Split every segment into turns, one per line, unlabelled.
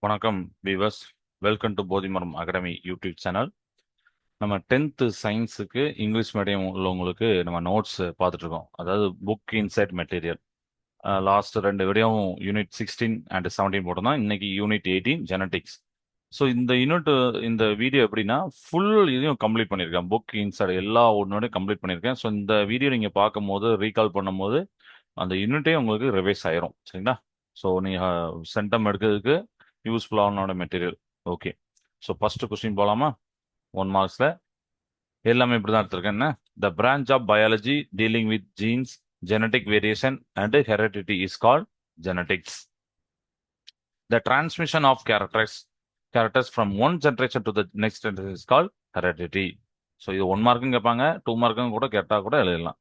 வணக்கம் viewers. Welcome to Bodhimaram academy YouTube channel. நம்ம 10th சயின்ஸுக்கு English medium உள்ளவங்களுக்கு நம்ம நோட்ஸ் பார்த்துட்டு இருக்கோம். அதாவது புக் இன்சைட் மெட்டீரியல். லாஸ்ட் 2 வீடியோவும் யூனிட் 16 அண்ட் 17 போட்டிருந்தோம். இன்னைக்கு யூனிட் 18 ஜெனட்டிக்ஸ். ஸோ இந்த வீடியோ எப்படின்னா ஃபுல் இதையும் கம்ப்ளீட் பண்ணியிருக்கேன். புக் இன்சைட் எல்லா ஒன்னோடையும் கம்ப்ளீட் பண்ணியிருக்கேன். ஸோ இந்த வீடியோ நீங்கள் பார்க்கும்போது ரீகால் பண்ணும்போது அந்த யூனிட்டே உங்களுக்கு ரிவைஸ் ஆயிரும். சரிங்களா? ஸோ நீங்கள் சென்டம் எடுக்கிறதுக்கு யூஸ்ஃபுல்லான material. Okay. So first question போகலாமா? 1 மார்க்ஸ்ல எல்லாமே இப்படி தான் எடுத்திருக்கேன். என்ன? The branch of biology dealing with genes, genetic variation and heredity is called genetics. The transmission of characters from one generation to the next generation is called heredity. So இது 1 மார்க்கும் கேட்பாங்க, 2 மார்க்கும் கூட கேட்டால் கூட எழுதலாம்.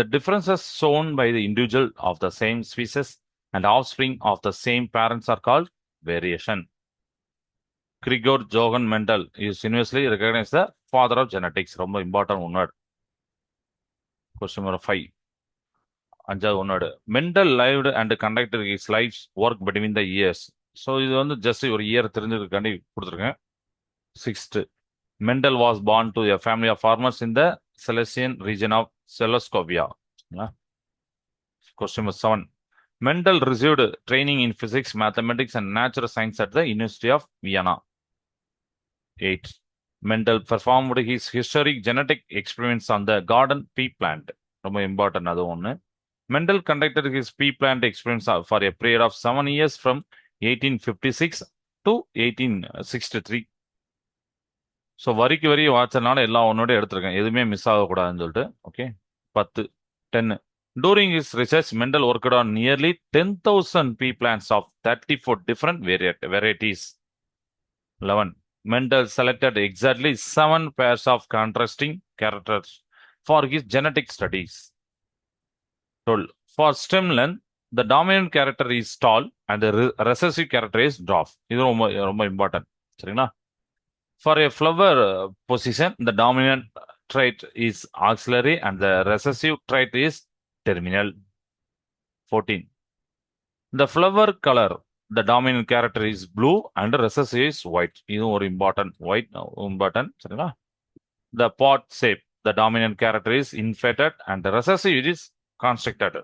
The differences shown by the individual of the same species and offspring of the same parents are called variation. Gregor Johann Mendel is universally recognized the father of genetics. ரொம்ப important one word. Question number 5. அஞ்சாவது one word. Mendel lived and conducted his life's work between the years. So இது வந்து just ஒரு year தெரிஞ்சதுக்காண்டி கொடுத்துருக்கேன். 6th. Mendel was born to a family of farmers in the Silesian region of Czechoslovakia. Question number 7. Mendel received training in physics, mathematics, and natural science at the University of Vienna. 8. Mendel performed his historic genetic experiments on the garden pea plant. ரொம்ப important அது ஒன்று. Mendel conducted his pea plant experiments for a period of 7 years from 1856 to 1863. So வரிக்கு வரி வாட்சனால எல்லாம் ஒன்னோட எடுத்திருக்கேன், எதுவுமே miss ஆகக்கூடாதுன்னு சொல்லிட்டு. Okay. 10. 10. During his research, Mendel worked on nearly 10,000 pea plants of 34 different varieties. 11. Mendel selected exactly 7 pairs of contrasting characters for his genetic studies. 12. For stem length, the dominant character is tall and the recessive character is dwarf. இது ரொம்ப important. சரிங்களா? For a flower position, the dominant trait is axillary and the recessive trait is terminal. 14. The flower color, the dominant character is blue and the recessive is white. இது ஒரு important. White important. சரிங்களா? The pod shape, the dominant character is inflated and the recessive is constricted.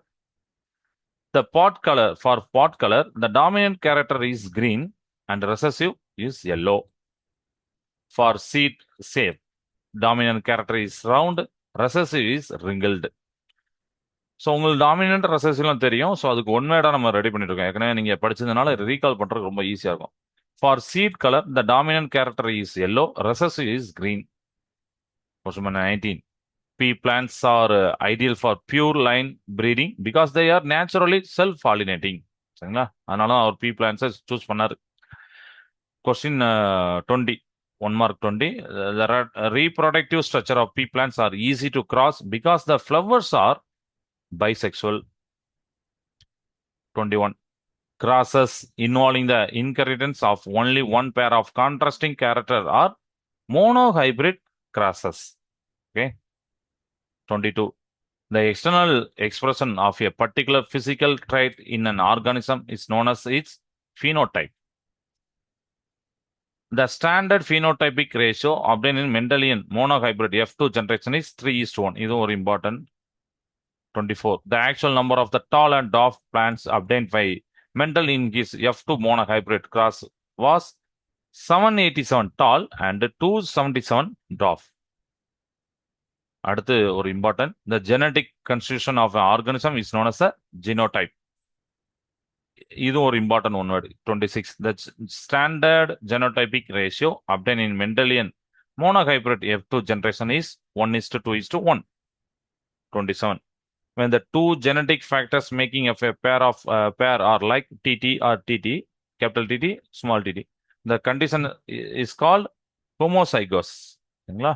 The pod color, for pod color, the dominant character is green and the recessive is yellow. For seed shape, dominant character is round, recessive is wrinkled. So உங்களுக்கு dominant ரெசசிவ்லாம் தெரியும். So அதுக்கு ஒன்வேடாக நம்ம ready பண்ணிட்டு இருக்கோம். ஏற்கனவே நீங்கள் படிச்சதுனால recall பண்ணுறது ரொம்ப ஈஸியாக இருக்கும். For seed colour, the dominant character is yellow, recessive is green. Question 19. Pea plants are ideal for pure line breeding because they are naturally self-pollinating. சரிங்களா? அதனால அவர் பீ பிளான்ஸை சூஸ் பண்ணாரு. Question 20. 1 mark 20. The reproductive structure of pea plants are easy to cross because the flowers are bisexual. 21. Crosses involving the inheritance of only one pair of contrasting character are monohybrid crosses. Okay. 22. The external expression of a particular physical trait in an organism is known as its phenotype. The standard phenotypic ratio obtained in Mendelian monohybrid F2 generation is 3:1. இது ஒரு important. 24. The actual number of the tall and dwarf plants obtained by Mendel in his F2 monohybrid cross was 787 tall and 277 dwarf. அடுத்து ஒரு important. The genetic constitution of an organism is known as a genotype. இது ஒரு important one word. 26. The standard genotypic ratio obtained in Mendelian monohybrid F2 generation is 1:2:1. 27. When the two genetic factors making up a pair are like TT or TT, capital TT, small TT, the condition is called homozygous. சரிங்களா?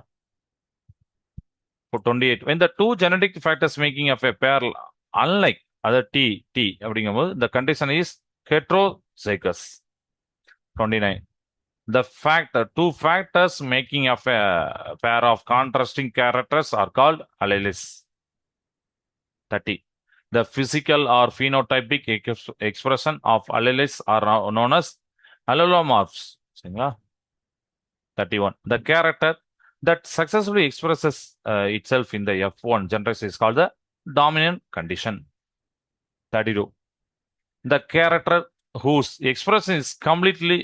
For 28. When the two genetic factors making up a pair unlike other T அப்படிங்கும்போது the condition is heterozygous. 29. The two factors making up a pair of contrasting characters are called alleles. 30. The physical or phenotypic expression of alleles are known as allelomorphs. சரிங்களா? 31. The character that successfully expresses itself in the F1 generation is called the dominant condition. 32. The character whose expression is completely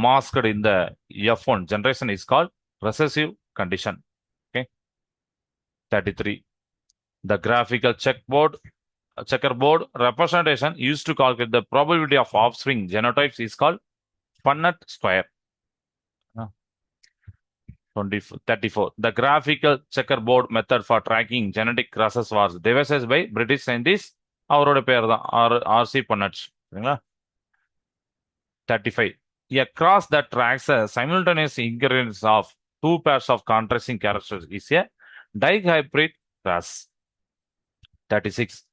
masked in the F1 generation is called recessive condition. Okay. 33. The graphical checkerboard representation used to calculate the probability of offspring genotypes is called Punnett square. 34. The graphical checkerboard method for tracking genetic crosses was devised by British scientist. அவரோட பேர் தான் R.C. Punnett. சரிங்களா? 35. A cross that tracks a simultaneous inheritance of two pairs of contrasting characters is a dihybrid cross. 36.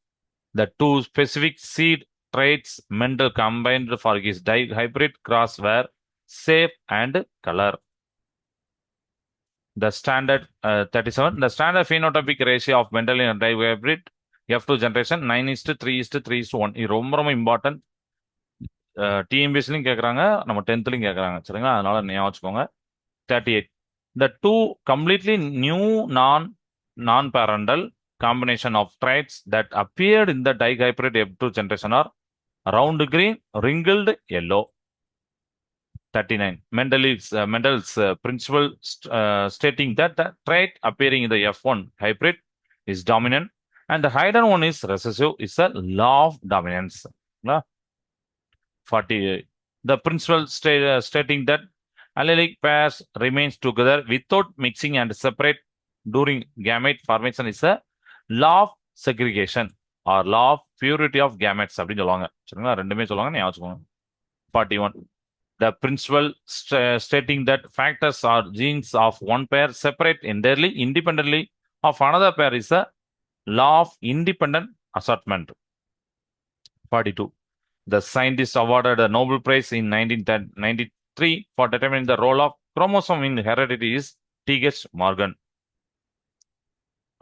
The two specific seed traits Mendel combined for his dihybrid cross were shape and color. The standard 37. The standard phenotypic ratio of Mendelian dihybrid F2 generation 9:3:3:1. இது ரொம்ப ரொம்ப important. டிஎம்பிஎஸ்லையும் கேட்குறாங்க, நம்ம 10th கேட்குறாங்க. சரிங்களா? அதனால ஞாபகம் வச்சுக்கோங்க. 38. The two completely new non-parental combination of traits that appeared in the dihybrid F2 generation are round green, wrinkled yellow. 39. Mendel's principle stating that the trait appearing in the F1 hybrid is dominant and the hidden one is recessive is a law of dominance. 40. The principle stating that allelic pairs remains together without mixing and separate during gamete formation is a law of segregation or law of purity of gametes அப்படின்னு சொல்லுவாங்க. சரிங்களா? ரெண்டுமே சொல்லுவாங்க, ஞாபகம் வச்சுக்கோங்க. 41. The principle stating that factors or genes of one pair separate entirely independently of another pair is a law of independent assortment. 42. The scientist awarded a Nobel Prize in 1993 for determining the role of chromosome in heredity is T.H. Morgan.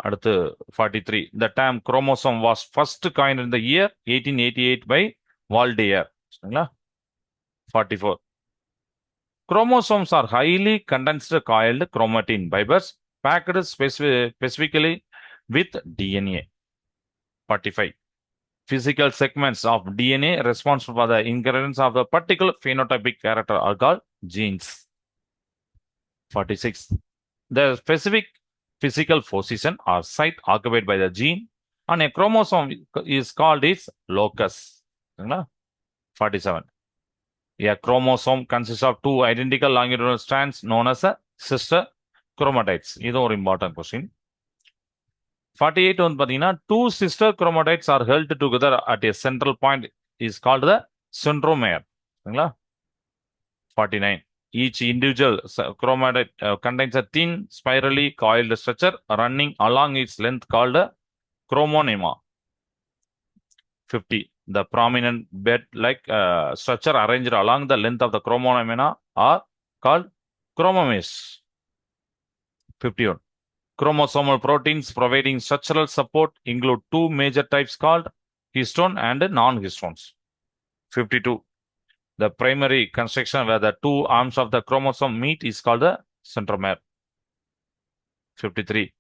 அடுத்து 43. The term chromosome was first coined in the year 1888 by Waldeyer. சரிங்களா? 44. Chromosomes are highly condensed coiled chromatin fibers packed specifically with DNA. 45. Physical segments of DNA responsible for the inheritance of a particular phenotypic character are called genes. 46. The specific physical position or site occupied by the gene on a chromosome is called its locus. 47. A chromosome consists of two identical longitudinal strands known as a sister chromatids. இது ஒரு important question. 48 வந்து பார்த்தீங்கன்னா, two sister chromatids are held together at a central point is called the centromere. சரிங்களா? 49. Each individual chromatid contains a thin spirally coiled structure running along its length called a chromonema. 50. The prominent bed-like structure arranged along the length of the chromonema are called chromomeres. 51. Chromosomal proteins providing structural support include two major types called histone and non-histones. 52. The primary construction where the two arms of the chromosome meet is called the centromere. 53.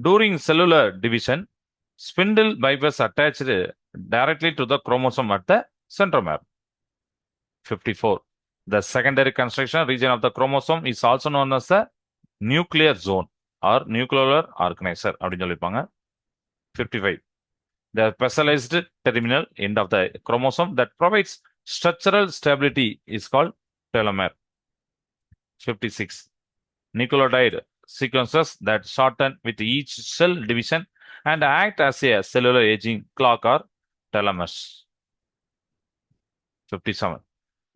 During cellular division, spindle fibers attached directly to the chromosome at the centromere. 54. The secondary construction region of the chromosome is also known as the nuclear zone or nuclear organizer. 55. The specialized terminal end of the chromosome that provides structural stability is called telomere. 56. Nucleotide sequences that shorten with each cell division and act as a cellular aging clock or telomeres. 57.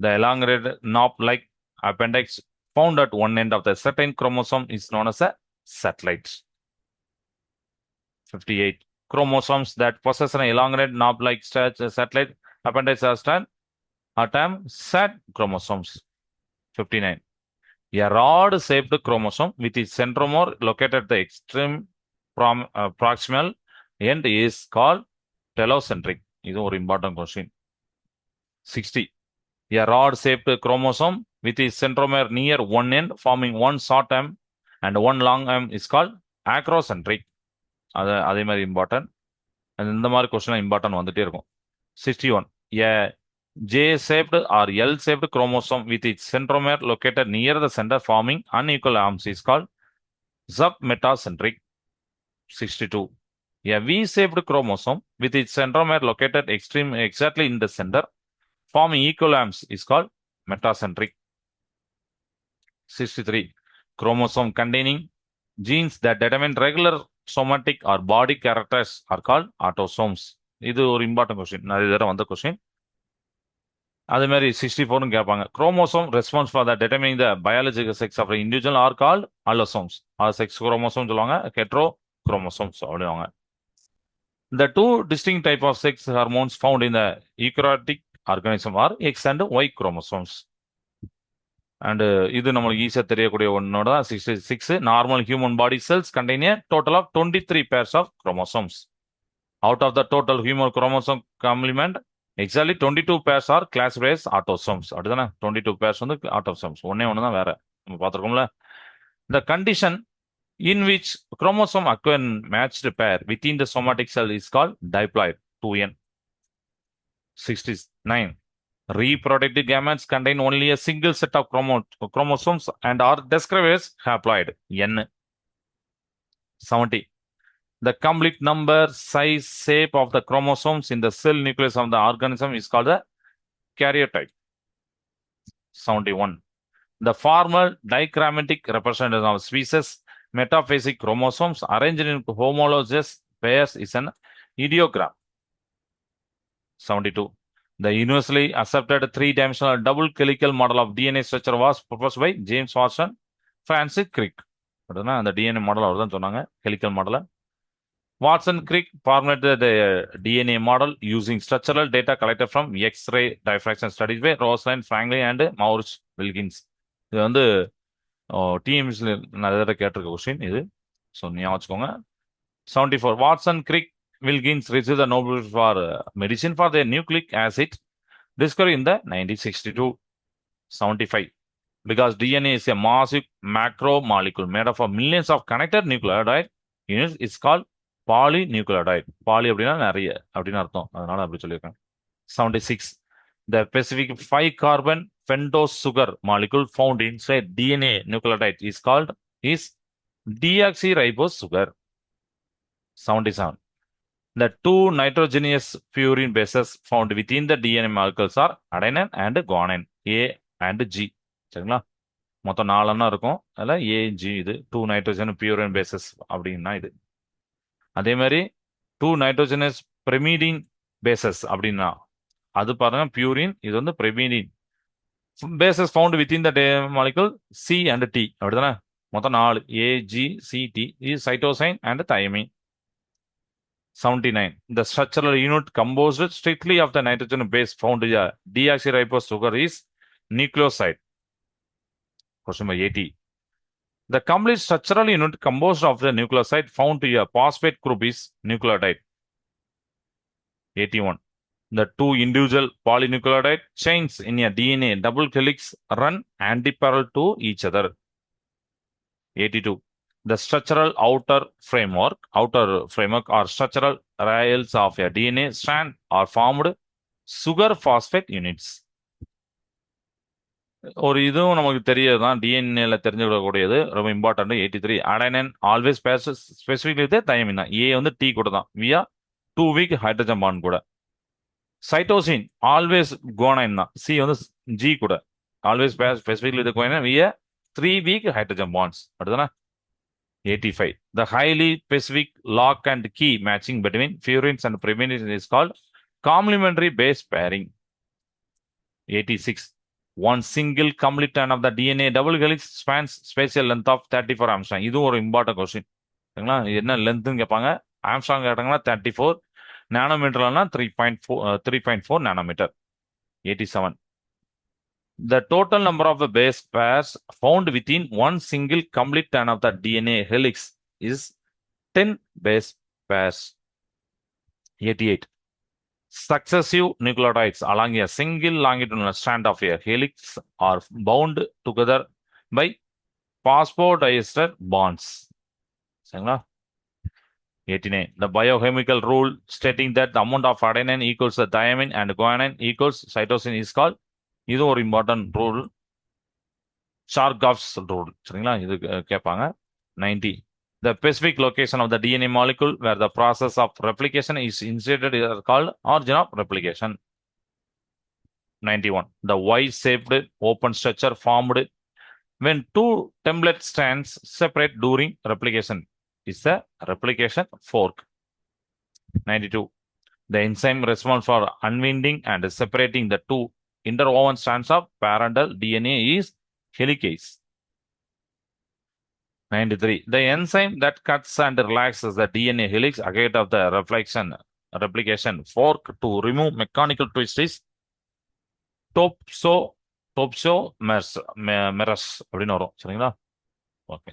The elongated knob-like appendix found at one end of the certain chromosome is known as a satellite. 58. Chromosomes that possess an elongated knob-like satellite appendix are termed SAT chromosomes. 59. A rod-shaped chromosome with its centromere located at the extreme proximal end is called telocentric. This is an important question. 60. A rod-shaped chromosome with its centromere near one end forming one short arm and one long arm is called acrocentric. அதே மாதிரி important. இந்த மாதிரி question important வந்துட்டே இருக்கும். 61. A J-shaped or L-shaped chromosome with its centromere located near the center forming unequal arms is called submetacentric. 62. A V-shaped chromosome with its centromere located exactly in the center forming equal arms is called metacentric. 63. Chromosome containing genes that determine regular somatic or body characters are called autosomes. இது ஒரு important question, நிறைய தடவை வந்த question. அதே மாதிரி 64 கேட்பாங்க. Chromosome responsible for the determining the biological sex of individual are called allosomes. அது sex chromosome சொல்லுவாங்க, ஹெட்ரோ குரோமோசோம்ஸ் அப்படிவாங்க. The two distinct type of sex hormones found in the eukaryotic organism are X and Y chromosomes. And இது நம்மளுக்கு ஈஸியாக தெரியக்கூடிய ஒன்னோட தான் 66. Normal human body cells contain a total of 23 pairs of chromosomes. Out of the total human chromosome complement, exactly 22 pairs are classified as autosomes. அப்படிதானே 22 pairs வந்து autosomes. ஒன்னே ஒன்று தான் வேற. நம்ம பார்த்துருக்கோம்ல. The condition in which chromosome acquire matched pair within the somatic cell is called diploid, 2n. 69. Reproductive gametes contain only a single set of chromosomes and are described as haploid, n. 70. The complete number, size, shape of the chromosomes in the cell nucleus of the organism is called the karyotype. 71. The formal dichromatic representation of species metaphasic chromosomes arranged in homologous pairs is an ideogram. 72. The universally accepted three-dimensional double helical model of DNA structure was proposed by James Watson, Francis Crick. அந்த DNA model அவர் தான் சொன்னாங்க, helical model. Watson Crick formulated the DNA model using structural data collected from X-ray diffraction studies by Rosalind Franklin and Maurice Wilkins. இது வந்து டிஎம்எஸ்ல நிறைய தடவை கேட்டிருக்க question இது, so ஞாபகம் வச்சுக்கோங்க. 74. Watson Crick Wilkins received the Nobel for medicine for their nucleic acid discovery in the 1962. 75. Because DNA is a massive macromolecule made up of millions of connected nucleotide units, it's called polynucleotide. Poly அப்படின்னா நிறைய அப்படின்னு அர்த்தம், அதனால அப்படி சொல்லியிருக்கேன். 76. The specific 5-carbon pentose sugar molecule found inside DNA nucleotide is deoxyribose sugar. 77. The two nitrogenous purine bases found within the DNA molecules are adenine and guanine, A and G. சரிங்களா, மொத்தம் 4 இருக்கும், அதில் A, G இது 2 nitrogen purine bases அப்படின்னா இது. அதே மாதிரி 2 nitrogenous pyrimidine bases அப்படின்னா அது பாருங்க பியூரின், இது வந்து pyrimidine bases found within the molecule C and T அப்படிதானே, மொத்தம் 4 A, G, C, T is cytosine and thymine. 79. The structural unit composed strictly of the nitrogen base found in the deoxyribose sugar is nucleoside. Question number 80. The complete structural unit composed of the nucleoside found to a phosphate group is nucleotide. 81. The two individual polynucleotide chains in a DNA double helix run antiparallel to each other. 82. The structural outer framework or structural rails of a DNA strand are formed sugar phosphate units. ஒரு இதுவும் நமக்கு தெரியதான், டிஎன்ஏல தெரிஞ்சுக்கூடக்கூடியது, ரொம்ப important. 83. Adenine always specifically thymine தான், A வந்து T கூட தான், வியா 2 வீக் ஹைட்ரஜன் பாண்ட் கூட. சைட்டோசின் ஆல்வேஸ் குவானைன் தான், சி வந்து ஜி கூட, always specifically guanine via 3 weak hydrogen bonds. அடுத்தனா 85. The highly specific lock and key matching between purines and pyrimidines is called complementary base pairing. 86. One single complete turn of the DNA double helix spans spatial length of 34 Armstrong. இதுவும் ஒரு important question, சரிங்களா. என்ன லென்த்னு கேட்பாங்க, Armstrong கேட்டாங்கன்னா 34 நானோமீட்டர்லனா 3.4 nanometre. 87. The total number of the base pairs found within one single complete turn of the DNA helix is 10 base pairs. 88. Successive nucleotides along a single longitudinal strand of a helix are bound together by phosphodiester bonds. சரிங்களா? 89. The biochemical rule stating that the amount of adenine equals the thymine and guanine equals cytosine is called, இது ஒரு important rule, ஷார்காஃப்ஸ் rule. சரிங்களா? இது கேட்பாங்க. 90. The specific location of the DNA molecule where the process of replication is initiated is called origin of replication. 91. The Y-shaped open structure formed when two template strands separate during replication is the replication fork. 92. The enzyme responsible for unwinding and separating the two interwoven strands of parental DNA is helicase. 93. The enzyme that cuts and relaxes the DNA helix ahead of the replication fork to remove mechanical twist is topsomerase அப்படின்னு வரும். சரிங்களா? Okay.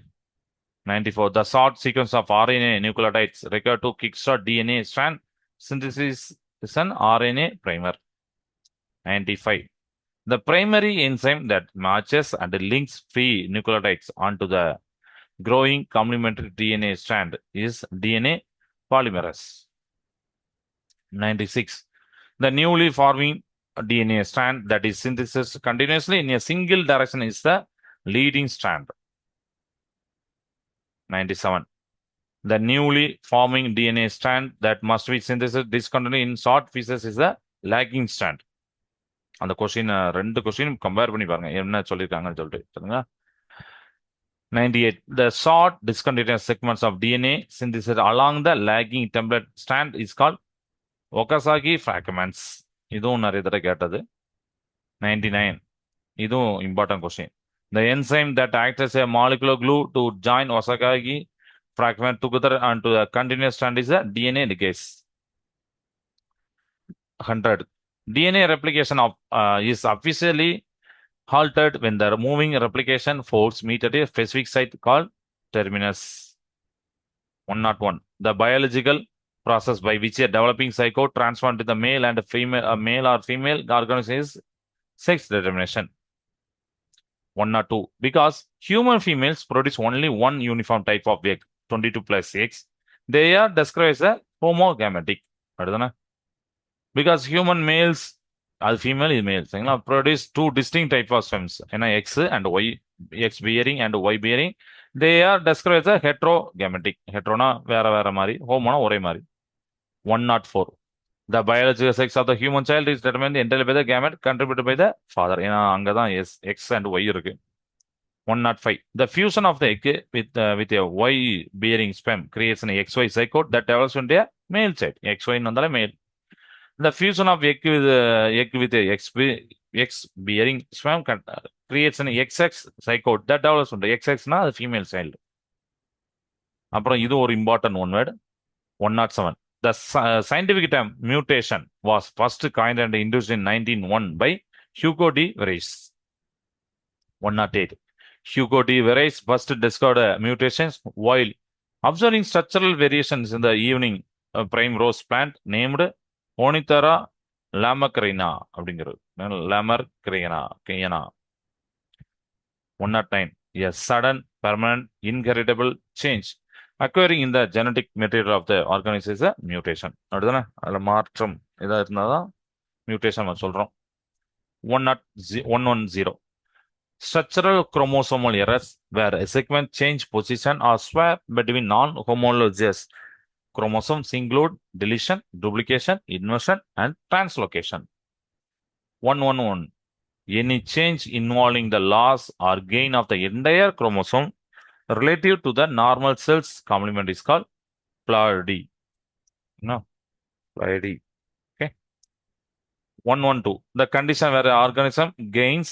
94. The short sequence of RNA nucleotides required to kickstart DNA strand synthesis is an RNA primer. 95. The primary enzyme that matches and links free nucleotides onto the growing complementary DNA strand is DNA polymerase. 96. The newly forming DNA strand that is synthesized continuously in a single direction is the leading strand. 97. The newly forming DNA strand that must be synthesized discontinuously in short pieces is the lagging strand. அந்த question ரெண்டு question compare பண்ணி பாருங்க என்ன சொல்லியிருக்காங்கன்னு சொல்லிட்டு. சரிங்களா? 98. The short discontinuous segments of DNA synthesized along the lagging template strand is called Okazaki fragments. இதுவும் நிறைய தடவை கேட்டது. 99. இதுவும் important question. The enzyme that acts as a molecular glue to join Okazaki fragment together onto a continuous strand is a DNA ligase. 100. DNA replication is officially halted when the moving replication force meet at a specific site called terminus. 101. The biological process by which a developing zygote transformed to the male and female, male or female organism is sex determination. 102. Because human females produce only one uniform type of egg, 22 plus X, they are described as a homogametic. Because human males, as female is male, produce two distinct types of sperms, X and Y, X bearing and Y bearing. They are described as a heterogametic. Heterona vera mari, homona ore mari. 104. The biological sex of the human child is determined entirely by the gamete contributed by the father. அங்கதான் X and Y இருக்கு. 105. The fusion of the egg with a Y bearing sperm creates an XY zygote that develops into a male child. XY வந்தாலே male. The fusion of egg with a X bearing sperm creates an XX zygote that develops into XX na the female child. அப்புறம் இது ஒரு important one word. 107. The scientific term mutation was first coined and introduced in 1901 by Hugo de Vries. 108. Hugo de Vries first discovered mutations while observing structural variations in the evening primrose plant named Ornithera lamarckiana அப்படிங்கிறது. lamarckiana. 109. A sudden, permanent, inheritable change acquiring in the genetic material of the organism is a mutation. அப்படிதானே? அதில் மாற்றம் ஏதாவது இருந்தாதான் mutation சொல்றோம். 110. Structural chromosomal errors where a sequence change position or swap between non-homologous chromosomes include deletion, duplication, inversion, and translocation. 111. Any change involving the loss or gain of the entire chromosome relative to the normal cell's complement is called ploidy. No, ploidy. Okay. 112. The condition where the organism gains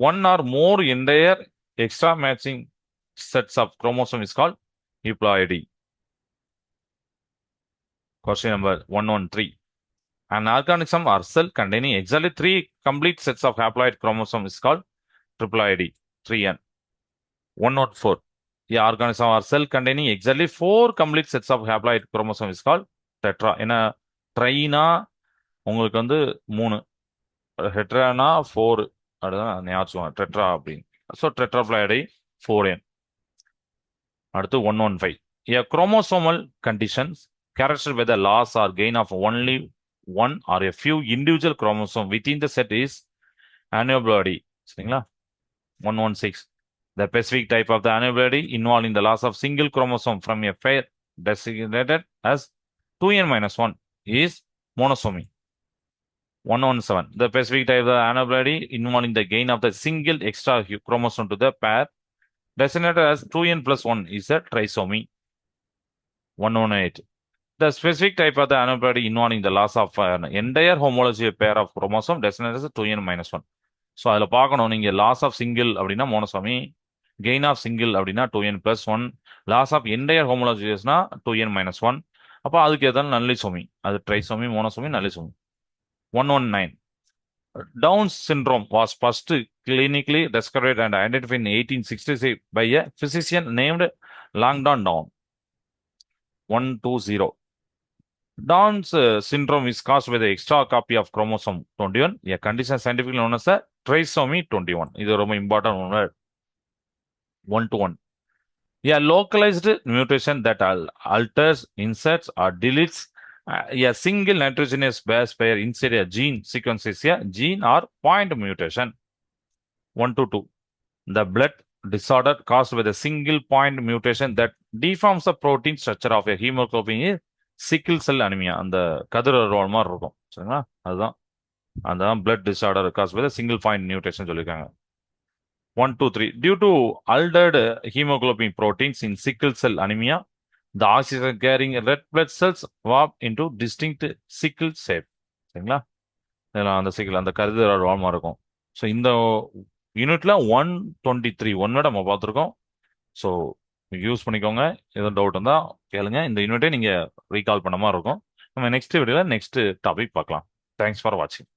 one or more entire extra matching sets of chromosomes is called euploidy. Question number 113. An organism or cell containing exactly 3 complete sets of haploid chromosomes is called triploidy. 3N. 114. The organism or cell containing exactly 4 complete sets of haploid chromosomes is called tetra. In a trina உங்களுக்கு வந்து 3 ஹெட்ரானா 4 அதுதான் ஞாபகம் tetra அப்படின்னு. So டெட்ராப்ளாய்டை 4n. அடுத்து 115. A chromosomal conditions characterized by the loss or gain of only one or a few individual chromosome within the set is aneuploidy. சரிங்களா? 116. The specific type of the aneuploidy involving the loss of single chromosome from a pair designated as 2n-1 is monosomy. 117. The specific type of the aneuploidy involving the gain of the single extra chromosome to the pair designated as 2n plus 1 is a trisomy. 118. The specific type of the aneuploidy involving the loss of an entire homology pair of chromosome designated as 2n-1. So அதில் பார்க்கணும் நீங்கள் loss of single அப்படின்னா monosomy, gain of single அப்படின்னா 2n+1, loss of entire ஹோமோலஜியஸ்னா 2n-1. அப்போ அதுக்கு எதாவது நல்லிசோமி, அது trisomy, monosomy, நல்லிசோமி. 119. Down syndrome was first clinically described and identified in 1866 by a physician named Langdon Down. 120. Down's syndrome is caused by the extra copy of chromosome 21, a condition scientifically known as a trisomy 21. This is very important word. 121. A localized mutation that alters, inserts, or deletes a single nitrogenous base pair inside a gene sequence is a gene or point mutation. 122. The blood disorder caused by the single point mutation that deforms the protein structure of a hemoglobin is sickle cell anemia. அந்த கதிரருவாள் மாதிரி இருக்கும். சரிங்களா? அதுதான் blood disorder caused by the single point mutation சொல்லியிருக்காங்க. 123. Due to altered hemoglobin proteins in sickle cell anemia, the oxygen carrying red blood cells warp into distinct sickle shape. சரிங்களா? இதெல்லாம் அந்த சிக்கல் அந்த கதிரருவாள் மாதிரி இருக்கும். ஸோ இந்த யூனிட்ல 123 ஒன்னோட நம்ம பார்த்துருக்கோம். ஸோ யூஸ் பண்ணிக்கோங்க. எதுவும் டவுட் இருந்தால் கேளுங்க. இந்த யூனிட்டை நீங்கள் ரீகால் பண்ண மாதிரி இருக்கும். நம்ம நெக்ஸ்ட் வீடியோவில் நெக்ஸ்ட் டாபிக் பார்க்கலாம். தேங்க்ஸ் ஃபார் வாட்சிங்.